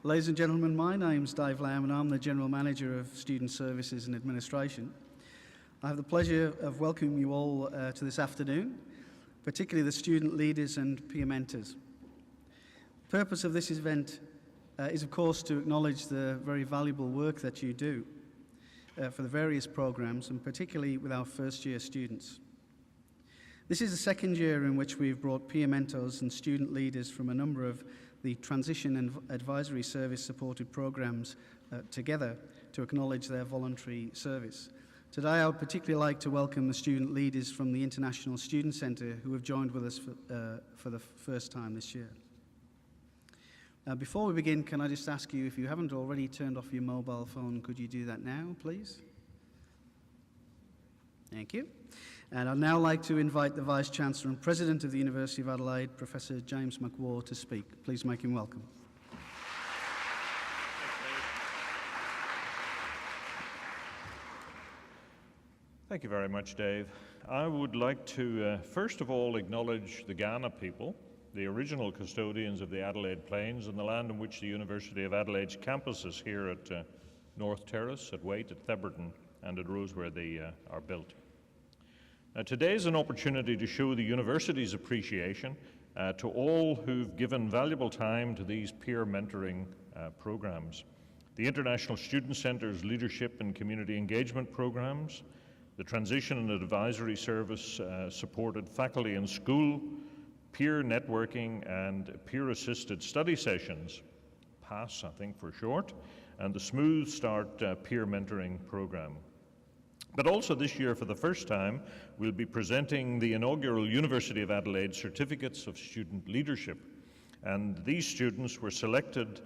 Ladies and gentlemen, my name's Dave Lamb and I'm the General Manager of Student Services and Administration. I have the pleasure of welcoming you all to this afternoon, particularly the student leaders and peer mentors. The purpose of this event is of course to acknowledge the very valuable work that you do for the various programs, and particularly with our first year students. This is the second year in which we've brought peer mentors and student leaders from a number of the transition and advisory service supported programs together to acknowledge their voluntary service. Today I would particularly like to welcome the student leaders from the International Student Centre who have joined with us for the first time this year. Before we begin, can I just ask you, if you haven't already turned off your mobile phone, could you do that now, please? Thank you. And I'd now like to invite the Vice-Chancellor and President of the University of Adelaide, Professor James McWhorr, to speak. Please make him welcome. Thank you very much, Dave. I would like to first of all acknowledge the Kaurna people, the original custodians of the Adelaide Plains and the land on which the University of Adelaide's campuses here at North Terrace, at Waite, at Theberton and at Roseworthy are built. Today is an opportunity to show the university's appreciation to all who've given valuable time to these peer mentoring programs. The International Student Centre's leadership and community engagement programs, the Transition and Advisory Service supported faculty and school, peer networking and peer-assisted study sessions, PASS I think for short, and the Smooth Start peer mentoring program. But also this year, for the first time, we'll be presenting the inaugural University of Adelaide Certificates of Student Leadership. And these students were selected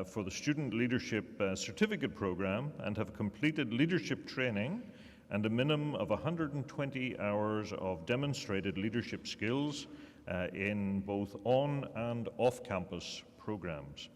for the Student Leadership Certificate Program and have completed leadership training and a minimum of 120 hours of demonstrated leadership skills in both on and off-campus programs.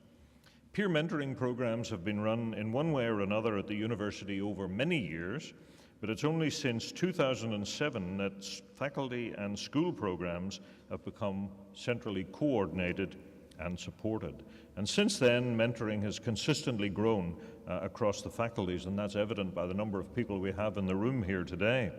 Peer mentoring programs have been run in one way or another at the university over many years, but it's only since 2007 that faculty and school programs have become centrally coordinated and supported. And since then, mentoring has consistently grown across the faculties, and that's evident by the number of people we have in the room here today.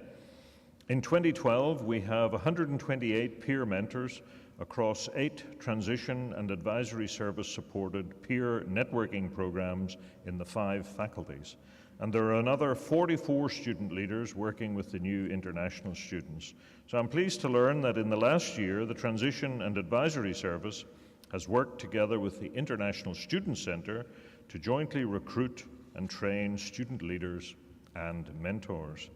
In 2012, we have 128 peer mentors across 8 transition and advisory service supported peer networking programs in the 5 faculties. And there are another 44 student leaders working with the new international students. So I'm pleased to learn that in the last year, the Transition and Advisory Service has worked together with the International Student Centre to jointly recruit and train student leaders and mentors.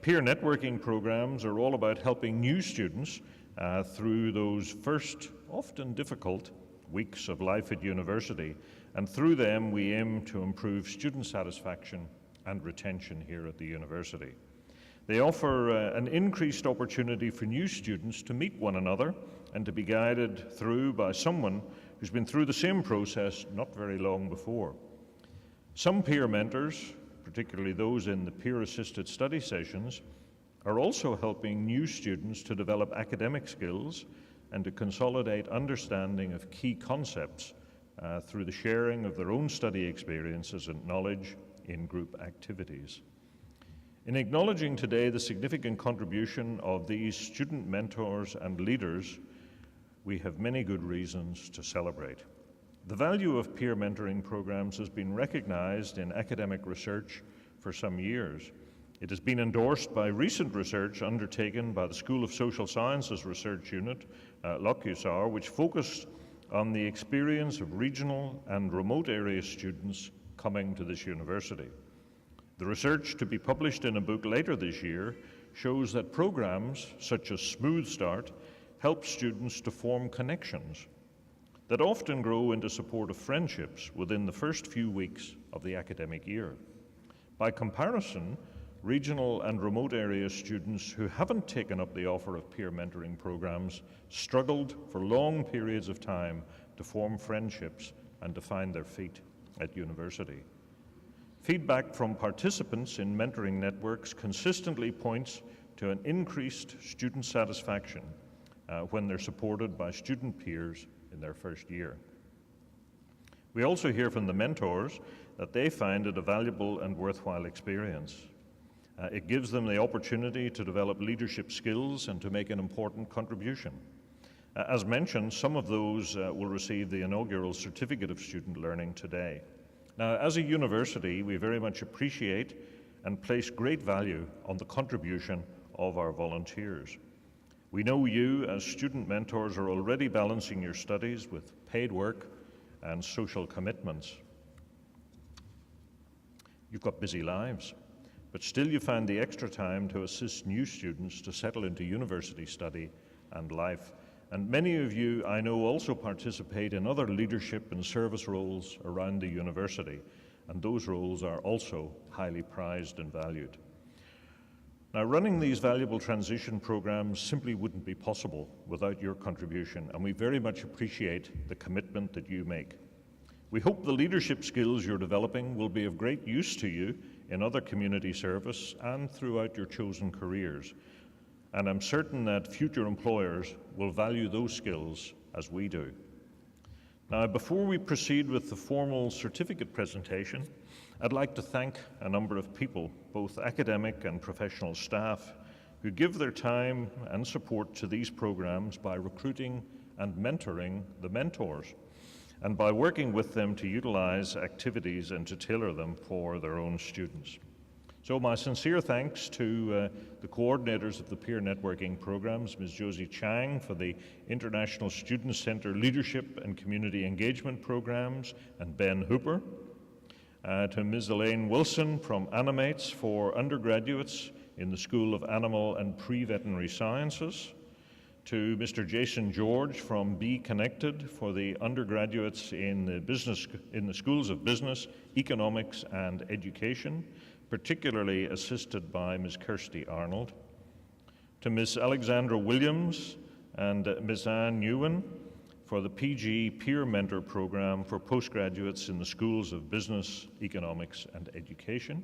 Peer networking programs are all about helping new students through those first, often difficult, weeks of life at university, and through them we aim to improve student satisfaction and retention here at the university. They offer an increased opportunity for new students to meet one another and to be guided through by someone who's been through the same process not very long before. Some peer mentors, particularly those in the peer-assisted study sessions, are also helping new students to develop academic skills and to consolidate understanding of key concepts through the sharing of their own study experiences and knowledge in group activities. In acknowledging today the significant contribution of these student mentors and leaders, we have many good reasons to celebrate. The value of peer mentoring programs has been recognized in academic research for some years. It has been endorsed by recent research undertaken by the School of Social Sciences Research Unit, LOCUSAR, which focused on the experience of regional and remote area students coming to this university. The research, to be published in a book later this year, shows that programs such as Smooth Start help students to form connections that often grow into supportive friendships within the first few weeks of the academic year. By comparison, regional and remote area students who haven't taken up the offer of peer mentoring programs struggled for long periods of time to form friendships and to find their feet at university. Feedback from participants in mentoring networks consistently points to an increased student satisfaction when they're supported by student peers in their first year. We also hear from the mentors that they find it a valuable and worthwhile experience. It gives them the opportunity to develop leadership skills and to make an important contribution. As mentioned, some of those will receive the inaugural Certificate of Student Learning today. Now, as a university, we very much appreciate and place great value on the contribution of our volunteers. We know you, as student mentors, are already balancing your studies with paid work and social commitments. You've got busy lives, but still you find the extra time to assist new students to settle into university study and life. And many of you, I know, also participate in other leadership and service roles around the university, and those roles are also highly prized and valued. Now, running these valuable transition programs simply wouldn't be possible without your contribution, and we very much appreciate the commitment that you make. We hope the leadership skills you're developing will be of great use to you in other community service and throughout your chosen careers. And I'm certain that future employers will value those skills as we do. Now, before we proceed with the formal certificate presentation, I'd like to thank a number of people, both academic and professional staff, who give their time and support to these programs by recruiting and mentoring the mentors, and by working with them to utilize activities and to tailor them for their own students. So my sincere thanks to the coordinators of the peer networking programs, Ms. Josie Chang for the International Student Center Leadership and Community Engagement programs, and Ben Hooper, to Ms. Elaine Wilson from Animates for undergraduates in the School of Animal and Pre-Veterinary Sciences, to Mr. Jason George from Be Connected for the undergraduates in the Schools of Business, Economics and Education, particularly assisted by Ms. Kirsty Arnold, to Ms. Alexandra Williams and Ms. Anne Newen for the PG Peer Mentor Program for postgraduates in the Schools of Business, Economics and Education,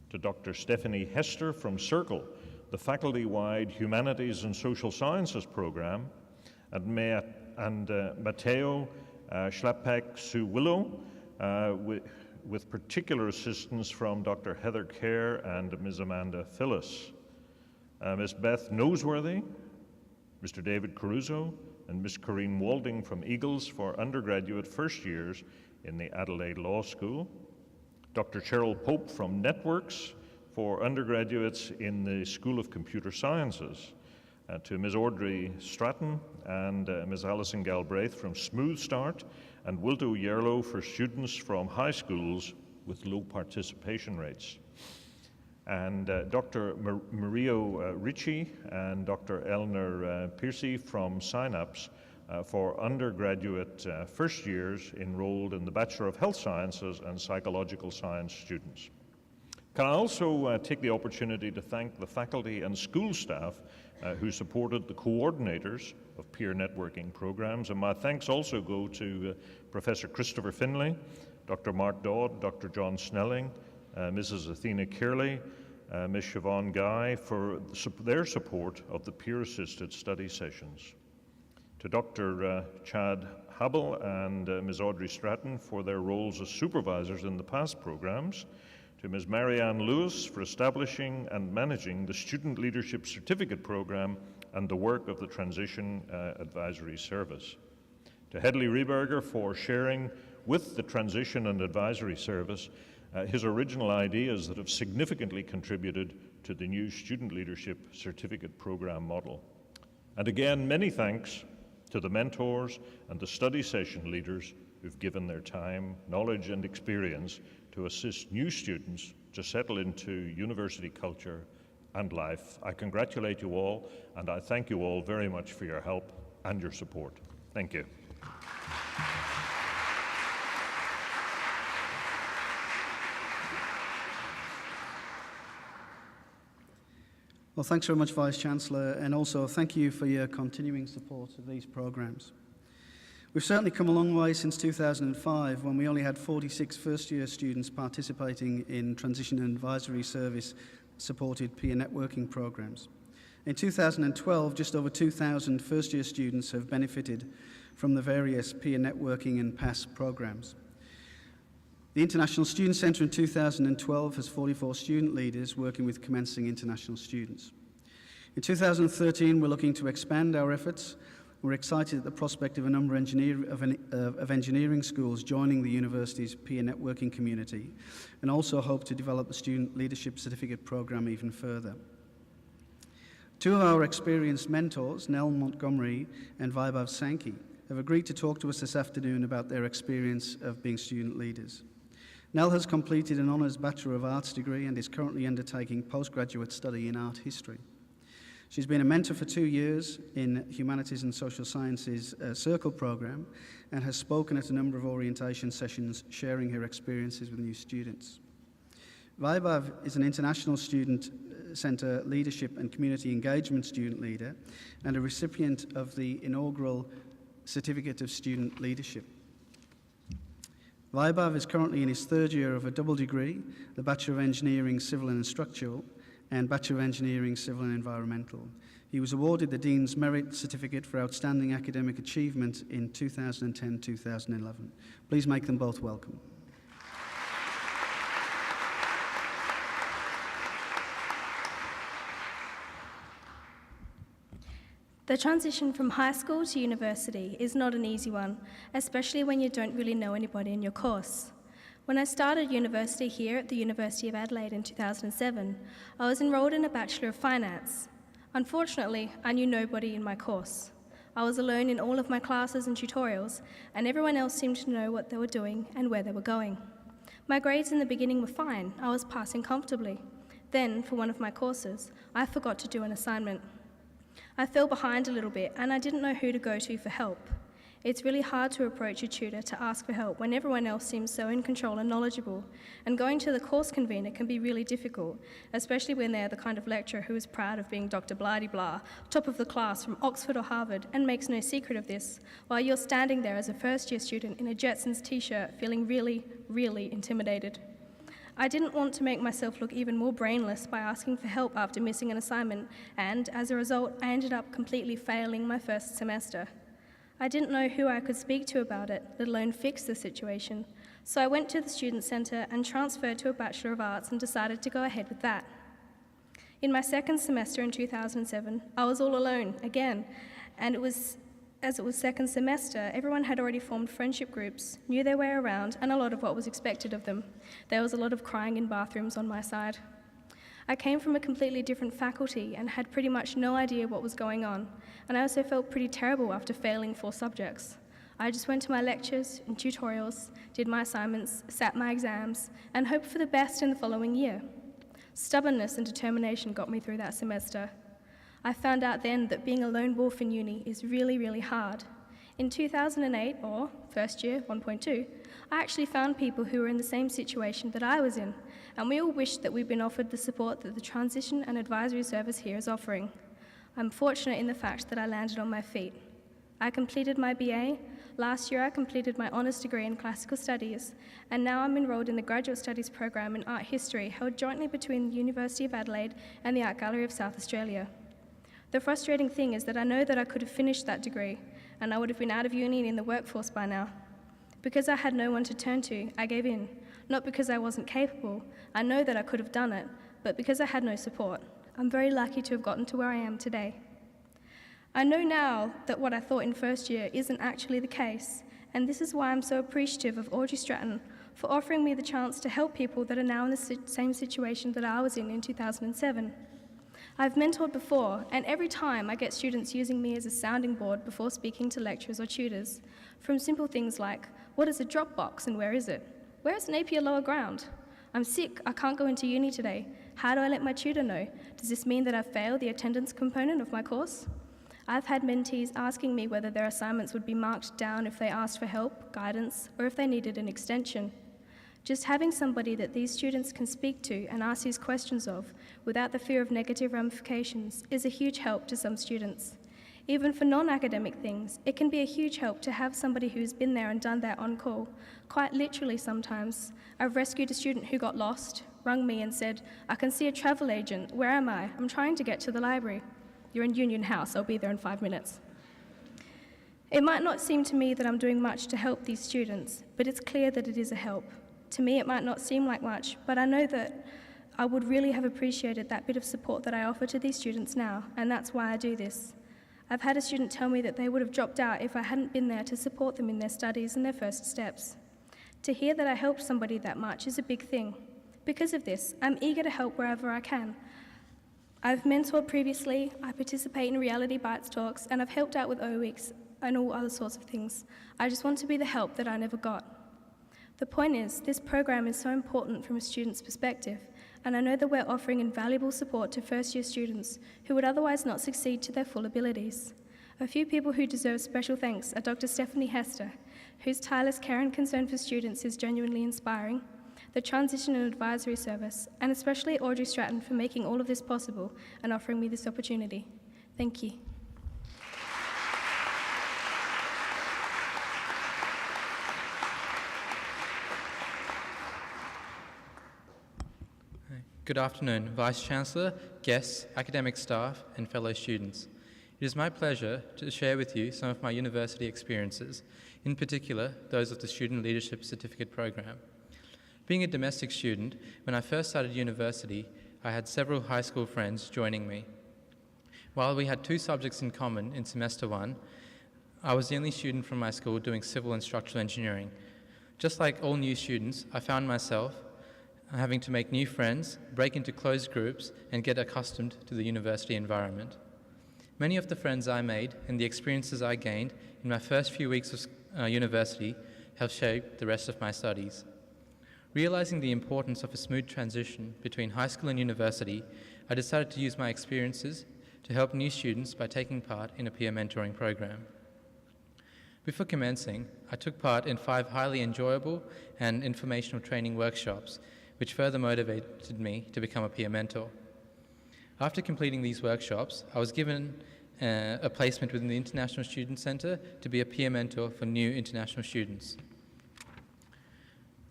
to Dr. Stephanie Hester from Circle, the faculty-wide Humanities and Social Sciences Program, and Matteo Schlapek-Suwillow, with particular assistance from Dr. Heather Kerr and Ms. Amanda Phyllis, Ms. Beth Noseworthy, Mr. David Caruso, and Ms. Corrine Walding from Eagles for undergraduate first years in the Adelaide Law School, Dr. Cheryl Pope from Networks for undergraduates in the School of Computer Sciences, to Ms. Audrey Stratton and Ms. Alison Galbraith from Smooth Start, and Wilto Yerlo for students from high schools with low participation rates. And Dr. Mario Ricci and Dr. Eleanor Piercy from Synapse for undergraduate first years enrolled in the Bachelor of Health Sciences and Psychological Science students. Can I also take the opportunity to thank the faculty and school staff who supported the coordinators of peer networking programs, and my thanks also go to Professor Christopher Finlay, Dr. Mark Dodd, Dr. John Snelling, Mrs. Athena Kearley, Ms. Siobhan Guy for their support of the peer-assisted study sessions, to Dr. Chad Habel and Ms. Audrey Stratton for their roles as supervisors in the past programs, to Ms. Marianne Lewis for establishing and managing the Student Leadership Certificate Program and the work of the Transition Advisory Service, to Hedley Rieberger for sharing with the Transition and Advisory Service his original ideas that have significantly contributed to the new Student Leadership Certificate Program model. And again, many thanks to the mentors and the study session leaders who've given their time, knowledge and experience to assist new students to settle into university culture and life. I congratulate you all, and I thank you all very much for your help and your support. Thank you. Well, thanks very much, Vice-Chancellor, and also thank you for your continuing support of these programs. We've certainly come a long way since 2005, when we only had 46 first-year students participating in Transition and Advisory Service-supported peer networking programs. In 2012, just over 2,000 first-year students have benefited from the various peer networking and PASS programs. The International Student Centre in 2012 has 44 student leaders working with commencing international students. In 2013, we're looking to expand our efforts. We're excited at the prospect of a number of engineering schools joining the university's peer networking community, and also hope to develop the Student Leadership Certificate program even further. Two of our experienced mentors, Nell Montgomery and Vaibhav Sankey, have agreed to talk to us this afternoon about their experience of being student leaders. Nell has completed an Honours Bachelor of Arts degree and is currently undertaking postgraduate study in art history. She's been a mentor for 2 years in Humanities and Social Sciences Circle program and has spoken at a number of orientation sessions sharing her experiences with new students. Vaibhav is an International Student Centre Leadership and Community Engagement student leader and a recipient of the inaugural Certificate of Student Leadership. Vaibhav is currently in his 3rd year of a double degree, the Bachelor of Engineering Civil and Structural and Bachelor of Engineering Civil and Environmental. He was awarded the Dean's Merit Certificate for Outstanding Academic Achievement in 2010-2011. Please make them both welcome. The transition from high school to university is not an easy one, especially when you don't really know anybody in your course. When I started university here at the University of Adelaide in 2007, I was enrolled in a Bachelor of Finance. Unfortunately, I knew nobody in my course. I was alone in all of my classes and tutorials, and everyone else seemed to know what they were doing and where they were going. My grades in the beginning were fine. I was passing comfortably. Then, for one of my courses, I forgot to do an assignment. I fell behind a little bit and I didn't know who to go to for help. It's really hard to approach a tutor to ask for help when everyone else seems so in control and knowledgeable, and going to the course convener can be really difficult, especially when they're the kind of lecturer who is proud of being Dr. Blah-de-blah, top of the class from Oxford or Harvard, and makes no secret of this, while you're standing there as a first-year student in a Jetsons t-shirt feeling really, really intimidated. I didn't want to make myself look even more brainless by asking for help after missing an assignment, and as a result, I ended up completely failing my first semester. I didn't know who I could speak to about it, let alone fix the situation, so I went to the Student Centre and transferred to a Bachelor of Arts and decided to go ahead with that. In my second semester in 2007, I was all alone again, and as it was second semester, everyone had already formed friendship groups, knew their way around, and a lot of what was expected of them. There was a lot of crying in bathrooms on my side. I came from a completely different faculty and had pretty much no idea what was going on, and I also felt pretty terrible after failing 4 subjects. I just went to my lectures and tutorials, did my assignments, sat my exams, and hoped for the best in the following year. Stubbornness and determination got me through that semester. I found out then that being a lone wolf in uni is really, really hard. In 2008, or first year 1.2, I actually found people who were in the same situation that I was in, and we all wished that we'd been offered the support that the Transition and Advisory Service here is offering. I'm fortunate in the fact that I landed on my feet. I completed my BA. Last year I completed my honours degree in classical studies, and now I'm enrolled in the graduate studies program in art history held jointly between the University of Adelaide and the Art Gallery of South Australia. The frustrating thing is that I know that I could have finished that degree, and I would have been out of uni and in the workforce by now. Because I had no one to turn to, I gave in. Not because I wasn't capable, I know that I could have done it, but because I had no support. I'm very lucky to have gotten to where I am today. I know now that what I thought in first year isn't actually the case, and this is why I'm so appreciative of Audrey Stratton for offering me the chance to help people that are now in the same situation that I was in 2007. I've mentored before, and every time I get students using me as a sounding board before speaking to lecturers or tutors, from simple things like, what is a drop box and where is it? Where is Napier Lower Ground? I'm sick, I can't go into uni today. How do I let my tutor know? Does this mean that I've failed the attendance component of my course? I've had mentees asking me whether their assignments would be marked down if they asked for help, guidance, or if they needed an extension. Just having somebody that these students can speak to and ask these questions of without the fear of negative ramifications is a huge help to some students. Even for non-academic things, it can be a huge help to have somebody who's been there and done that on call. Quite literally sometimes. I've rescued a student who got lost, rung me and said, I can see a travel agent, where am I? I'm trying to get to the library. You're in Union House, I'll be there in 5 minutes. It might not seem to me that I'm doing much to help these students, but it's clear that it is a help. To me, it might not seem like much, but I know that I would really have appreciated that bit of support that I offer to these students now, and that's why I do this. I've had a student tell me that they would have dropped out if I hadn't been there to support them in their studies and their first steps. To hear that I helped somebody that much is a big thing. Because of this, I'm eager to help wherever I can. I've mentored previously, I participate in Reality Bites talks, and I've helped out with O-Weeks and all other sorts of things. I just want to be the help that I never got. The point is, this program is so important from a student's perspective, and I know that we're offering invaluable support to first-year students who would otherwise not succeed to their full abilities. A few people who deserve special thanks are Dr. Stephanie Hester, whose tireless care and concern for students is genuinely inspiring, the Transition and Advisory Service, and especially Audrey Stratton for making all of this possible and offering me this opportunity. Thank you. Good afternoon, Vice-Chancellor, guests, academic staff, and fellow students. It is my pleasure to share with you some of my university experiences, in particular those of the Student Leadership Certificate program. Being a domestic student, when I first started university, I had several high school friends joining me. While we had 2 subjects in common in semester 1, I was the only student from my school doing civil and structural engineering. Just like all new students, I found myself having to make new friends, break into closed groups, and get accustomed to the university environment. Many of the friends I made and the experiences I gained in my first few weeks of university have shaped the rest of my studies. Realizing the importance of a smooth transition between high school and university, I decided to use my experiences to help new students by taking part in a peer mentoring program. Before commencing, I took part in 5 highly enjoyable and informational training workshops, which further motivated me to become a peer mentor. After completing these workshops, I was given a placement within the International Student Centre to be a peer mentor for new international students.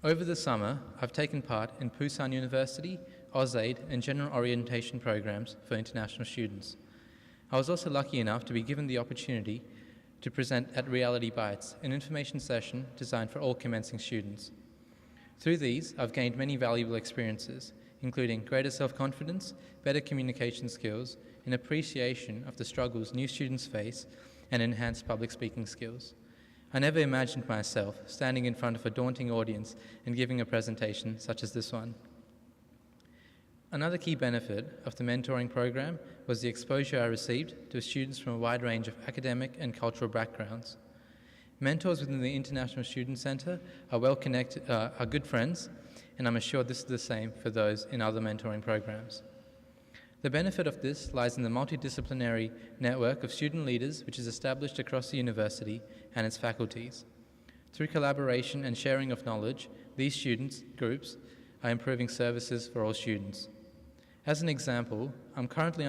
Over the summer, I've taken part in Pusan University, AusAid, and general orientation programs for international students. I was also lucky enough to be given the opportunity to present at Reality Bites, an information session designed for all commencing students. Through these, I've gained many valuable experiences, including greater self-confidence, better communication skills, an appreciation of the struggles new students face, and enhanced public speaking skills. I never imagined myself standing in front of a daunting audience and giving a presentation such as this one. Another key benefit of the mentoring program was the exposure I received to students from a wide range of academic and cultural backgrounds. Mentors within the International Student Centre are well connected, are good friends, and I'm assured this is the same for those in other mentoring programs. The benefit of this lies in the multidisciplinary network of student leaders which is established across the university and its faculties. Through collaboration and sharing of knowledge, these students' groups are improving services for all students. As an example, I'm currently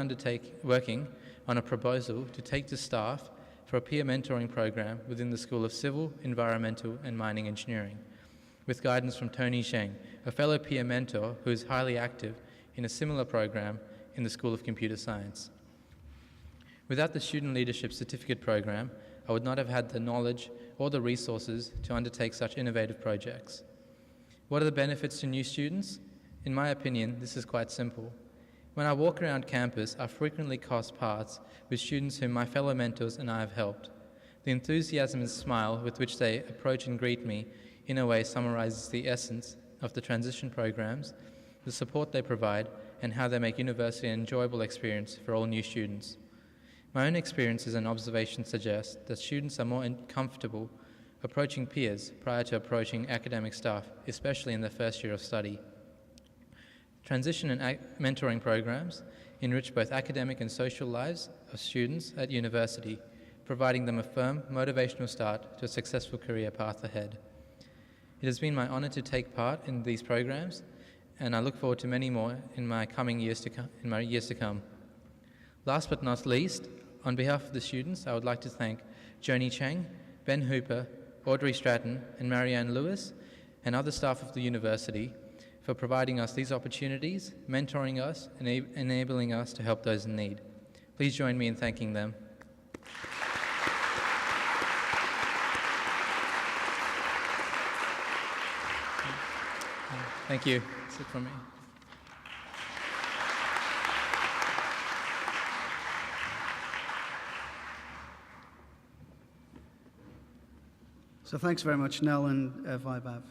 working on a proposal to take to staff for a peer mentoring program within the School of Civil, Environmental and Mining Engineering, with guidance from Tony Zheng, a fellow peer mentor who is highly active in a similar program in the School of Computer Science. Without the Student Leadership Certificate program, I would not have had the knowledge or the resources to undertake such innovative projects. What are the benefits to new students? In my opinion, this is quite simple. When I walk around campus, I frequently cross paths with students whom my fellow mentors and I have helped. The enthusiasm and smile with which they approach and greet me in a way summarizes the essence of the transition programs, the support they provide, and how they make university an enjoyable experience for all new students. My own experiences and observations suggest that students are more comfortable approaching peers prior to approaching academic staff, especially in their first year of study. Transition and mentoring programs enrich both academic and social lives of students at university, providing them a firm, motivational start to a successful career path ahead. It has been my honor to take part in these programs, and I look forward to many more in my years to come. Last but not least, on behalf of the students, I would like to thank Joni Chang, Ben Hooper, Audrey Stratton, and Marianne Lewis, and other staff of the university for providing us these opportunities, mentoring us, and enabling us to help those in need. Please join me in thanking them. Thank you. That's it from me. So thanks very much, Nell and Vaibhav.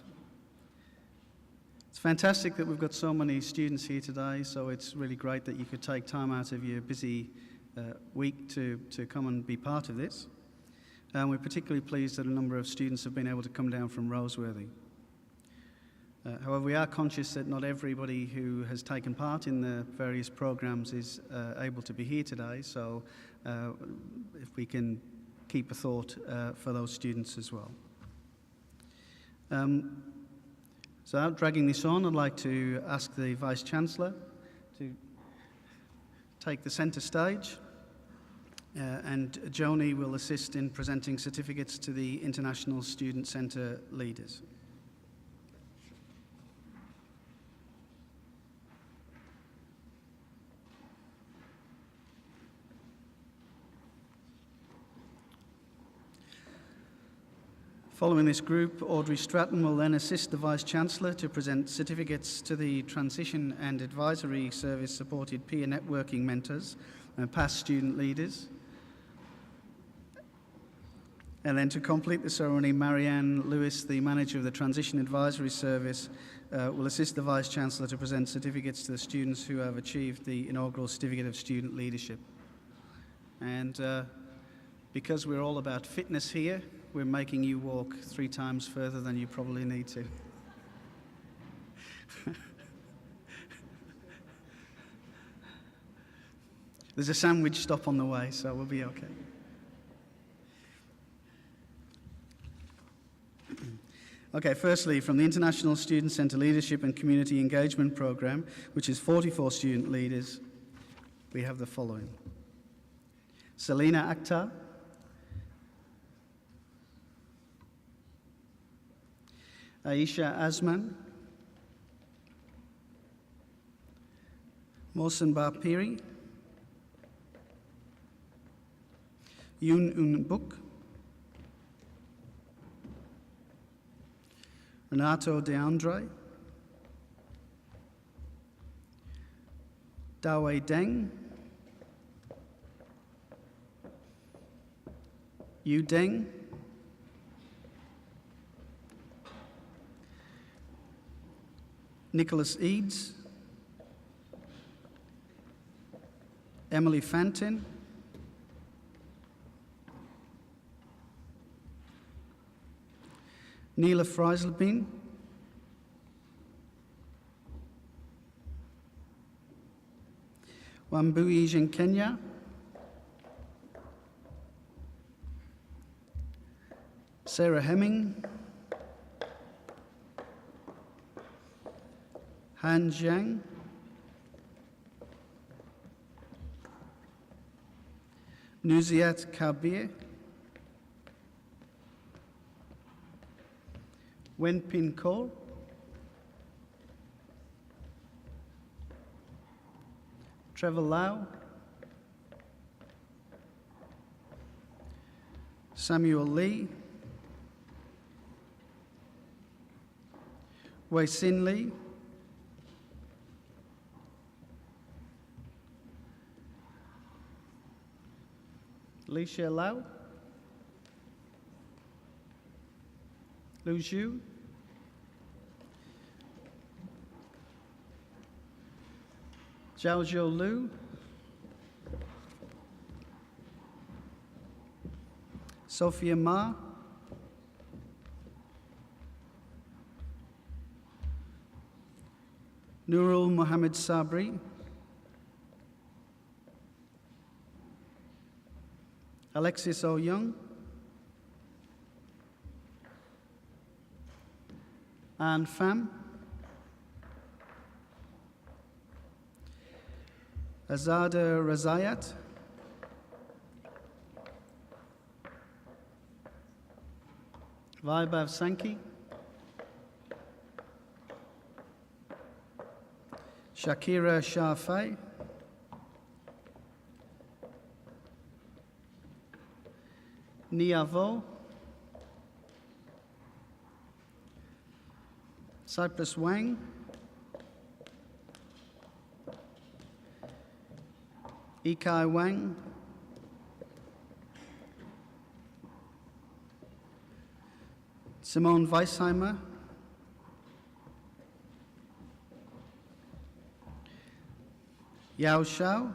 It's fantastic that we've got so many students here today, so it's really great that you could take time out of your busy week to come and be part of this. And we're particularly pleased that a number of students have been able to come down from Roseworthy. However, we are conscious that not everybody who has taken part in the various programs is able to be here today, so if we can keep a thought for those students as well. So without dragging this on, I'd like to ask the Vice-Chancellor to take the centre stage, and Joni will assist in presenting certificates to the International Student Centre leaders. Following this group, Audrey Stratton will then assist the Vice-Chancellor to present certificates to the Transition and Advisory Service supported peer networking mentors and past student leaders. And then to complete the ceremony, Marianne Lewis, the manager of the Transition Advisory Service, will assist the Vice-Chancellor to present certificates to the students who have achieved the inaugural Certificate of Student Leadership. And because we're all about fitness here, we're making you walk 3 times further than you probably need to. There's a sandwich stop on the way, so we'll be okay. Okay, firstly, from the International Student Centre Leadership and Community Engagement Programme, which is 44 student leaders, we have the following. Selina Akhtar, Aisha Azman, Mohsen Bapiri, Yoon Un Buk, Renato DeAndre, Dawei Deng, Yu Deng, Nicholas Eads, Emily Fantin, Neela Freiselbein, Wambui Jenkenya, Sarah Hemming, Han Zhang, Nuziat Kabir, Wenpin Kaur, Trevor Lau, Samuel Lee, Wei Sin Lee, Alicia Lau, Lu Zhu, Zhao Zhou Lu, Sophia Ma, Nurul Mohammed Sabri, Alexis O. Young, Anne Pham, Azada Razayat, Vaibhav Sankhi, Shakira Shafai, Niavo, Cyprus Wang, Ikai Wang, Simone Weisheimer, Yao Shao,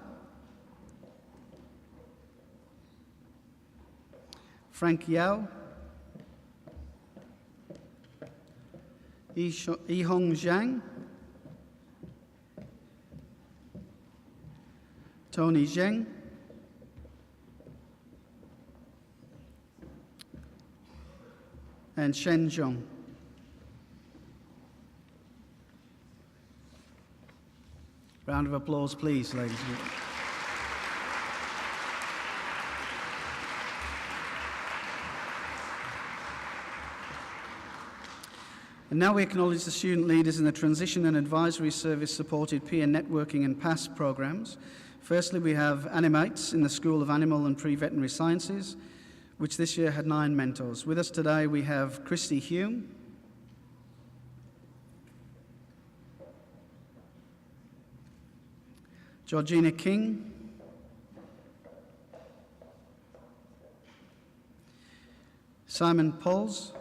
Frank Yao, Yihong Zhang, Tony Zheng, and Shen Zhong. Round of applause, please, ladies and gentlemen. And now we acknowledge the student leaders in the Transition and Advisory Service supported peer networking and PASS programs. Firstly, we have Animates in the School of Animal and Pre-Veterinary Sciences, which this year had 9 mentors. With us today we have Christy Hume, Georgina King, Simon Pauls,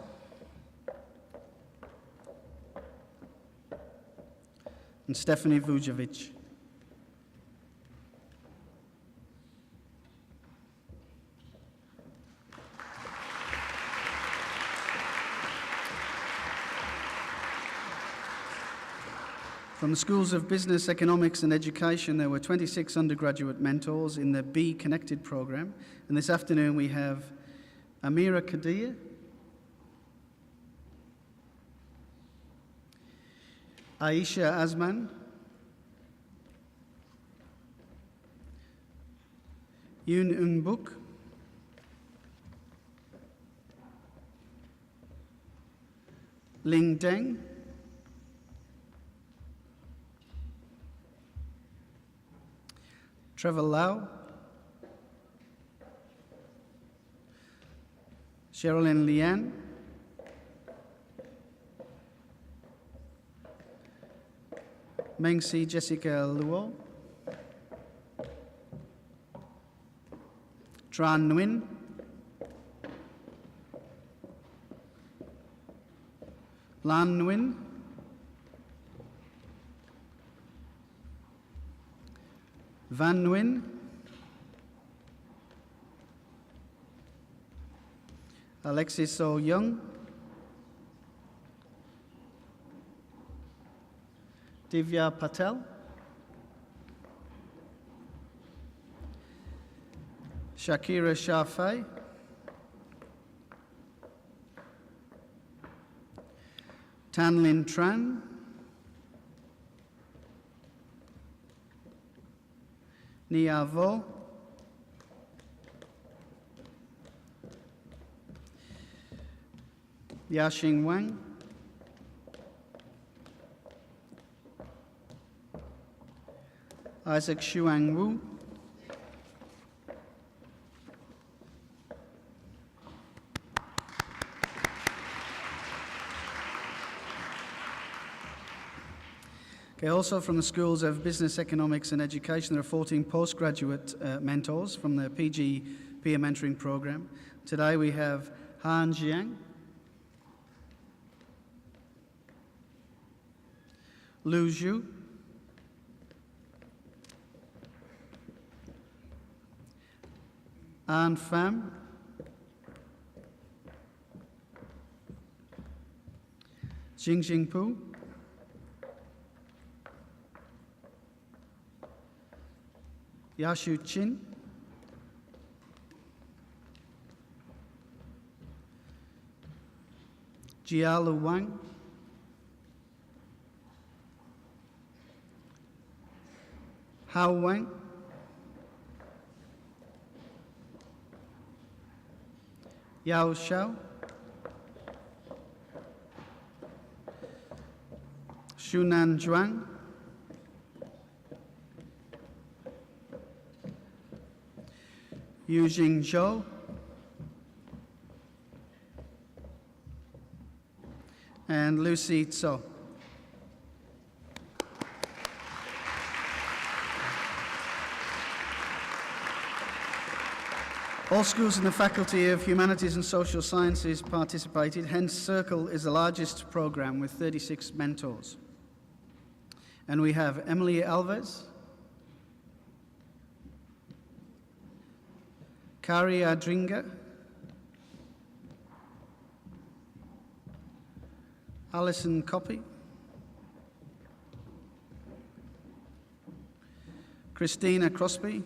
and Stephanie Vujovic. From the Schools of Business, Economics and Education, there were 26 undergraduate mentors in the Be Connected program. And this afternoon we have Amira Kadir, Aisha Azman, Yoon Eun-buk, Ling Deng, Trevor Lau, Sherilyn Lian, Mengsi Jessica Luo, Tran Nguyen, Lan Nguyen, Van Nguyen, Alexis So Young, Divya Patel, Shakira Shafai, Tanlin Tran, Nia Vo, Yaxing Wang, Isaac Shuang Wu, Okay, also from the Schools of Business, Economics and Education, there are 14 postgraduate mentors from the PG Peer Mentoring Program. Today we have Han Jiang, Lu Zhu, An Pham, Jingjing Pu, Yashu Chin, Jialu Wang, Hao Wang, Yao Shao, Shunan Zhuang, Yujing Zhou, and Lucy Tso. All schools in the Faculty of Humanities and Social Sciences participated, hence Circle is the largest programme with 36 mentors. And we have Emily Alves, Kari Adringa, Alison Copy, Christina Crosby,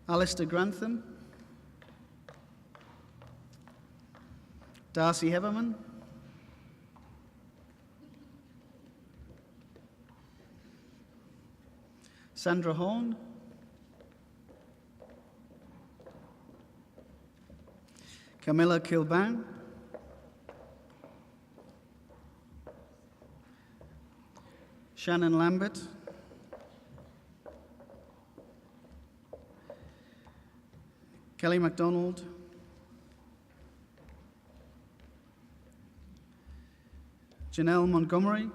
Alistair Grantham, Darcy Heberman, Sandra Horn, Camilla Kilban, Shannon Lambert, Kelly MacDonald, Janelle Montgomery,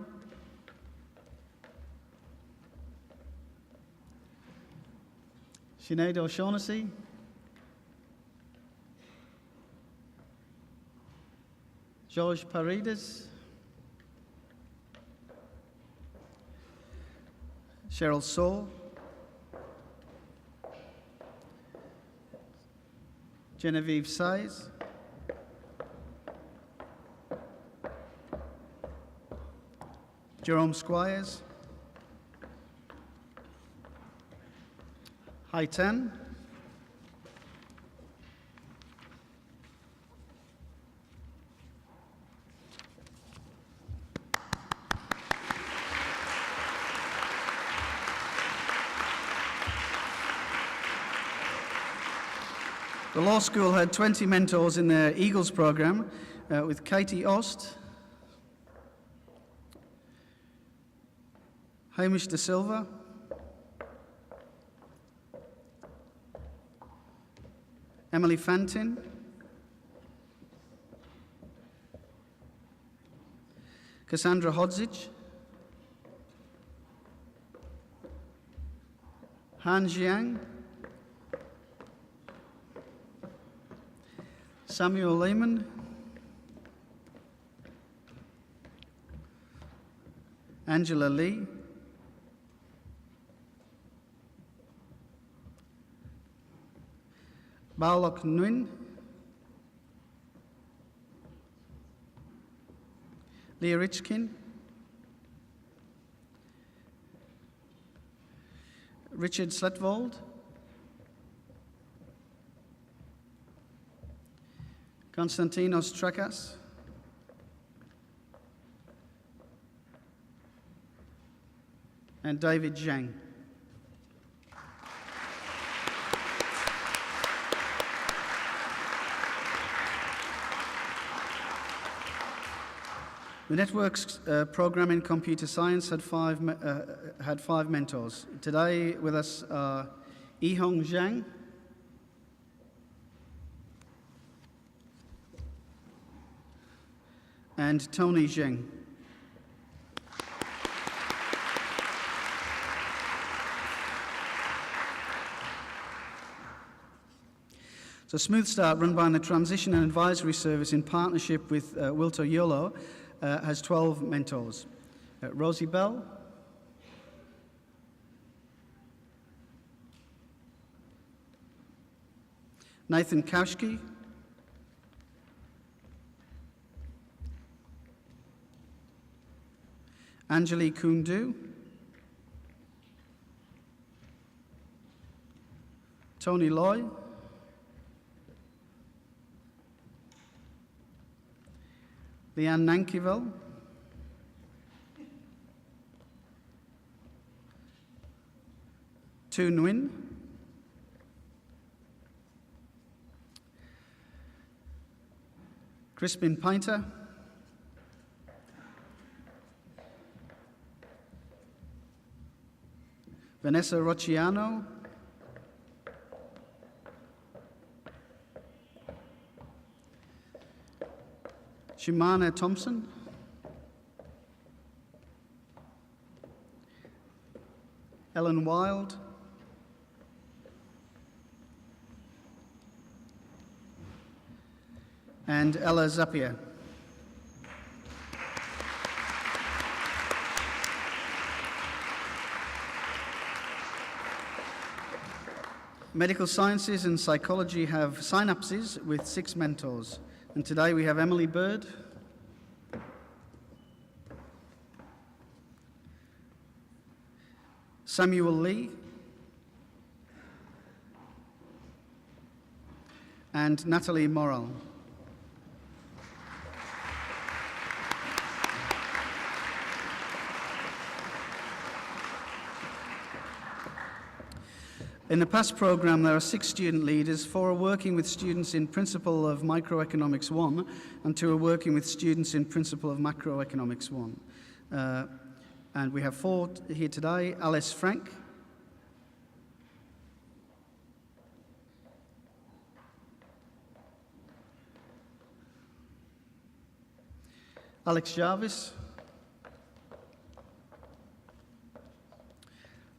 Sinead O'Shaughnessy, George Paredes, Cheryl Saul, Genevieve Size, Jerome Squires, Haitan, The law school had 20 mentors in their Eagles program with Katie Ost, Hamish De Silva, Emily Fantin, Cassandra Hodzic, Han Jiang, Samuel Lehman, Angela Lee, Baolok Nguyen, Leah Richkin, Richard Sletvold, Konstantinos Trakas, and David Zhang. The network's program in computer science had five mentors. Today with us are Yihong Zhang, and Tony Zheng. So Smooth Start, run by the Transition and Advisory Service in partnership with Wilto Yolo, has 12 mentors. Rosie Bell, Nathan Kaushki, Anjali Kundu, Tony Loy, Leanne Nankivel, Tu Nguyen, Crispin Painter, Vanessa Rocciano, Shimana Thompson, Ellen Wild, and Ella Zapier. Medical Sciences and Psychology have synapses with 6 mentors. And today we have Emily Bird, Samuel Lee, and Natalie Morrell. In the past programme, there are 6 student leaders. 4 are working with students in Principle of Microeconomics 1, and 2 are working with students in Principle of Macroeconomics 1. And we have 4 here today: Alice Frank, Alex Jarvis,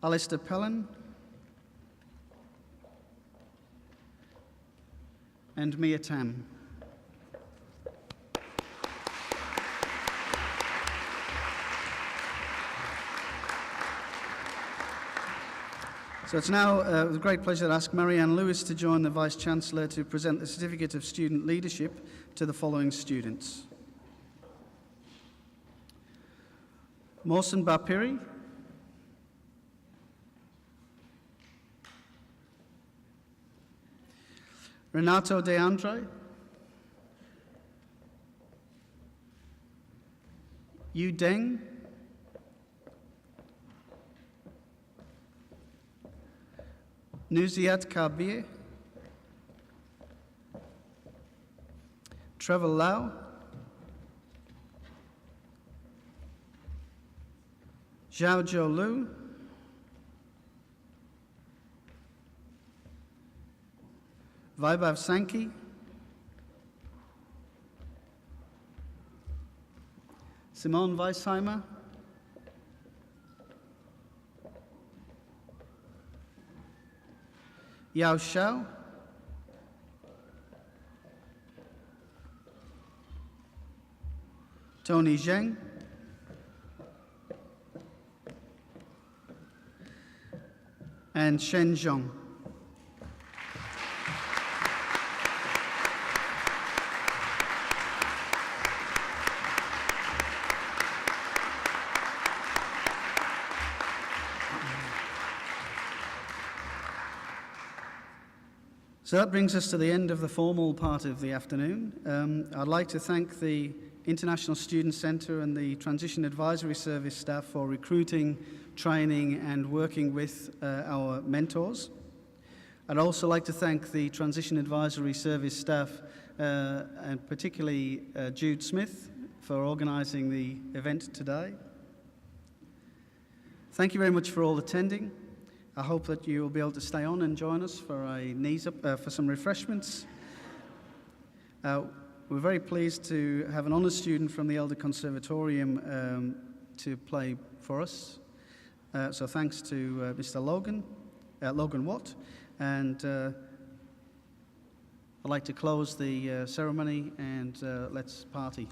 Alistair Pellin, and Mia Tam. So it's now with great pleasure to ask Marianne Lewis to join the Vice-Chancellor to present the Certificate of Student Leadership to the following students: Mohsen Bapiri, Renato De Andre, Yu Deng, Nuziat Kabir, Trevor Lau, Zhao Zhou Lu, Vaibhav Sankey, Simone Weisheimer, Yao Shao, Tony Zheng, and Shen Zhong. So that brings us to the end of the formal part of the afternoon. I'd like to thank the International Student Centre and the Transition Advisory Service staff for recruiting, training and working with our mentors. I'd also like to thank the Transition Advisory Service staff and particularly Jude Smith for organising the event today. Thank you very much for all attending. I hope that you will be able to stay on and join us for a knees up for some refreshments. We're very pleased to have an honours student from the Elder Conservatorium to play for us. So thanks to Mr. Logan Watt, and I'd like to close the ceremony and let's party.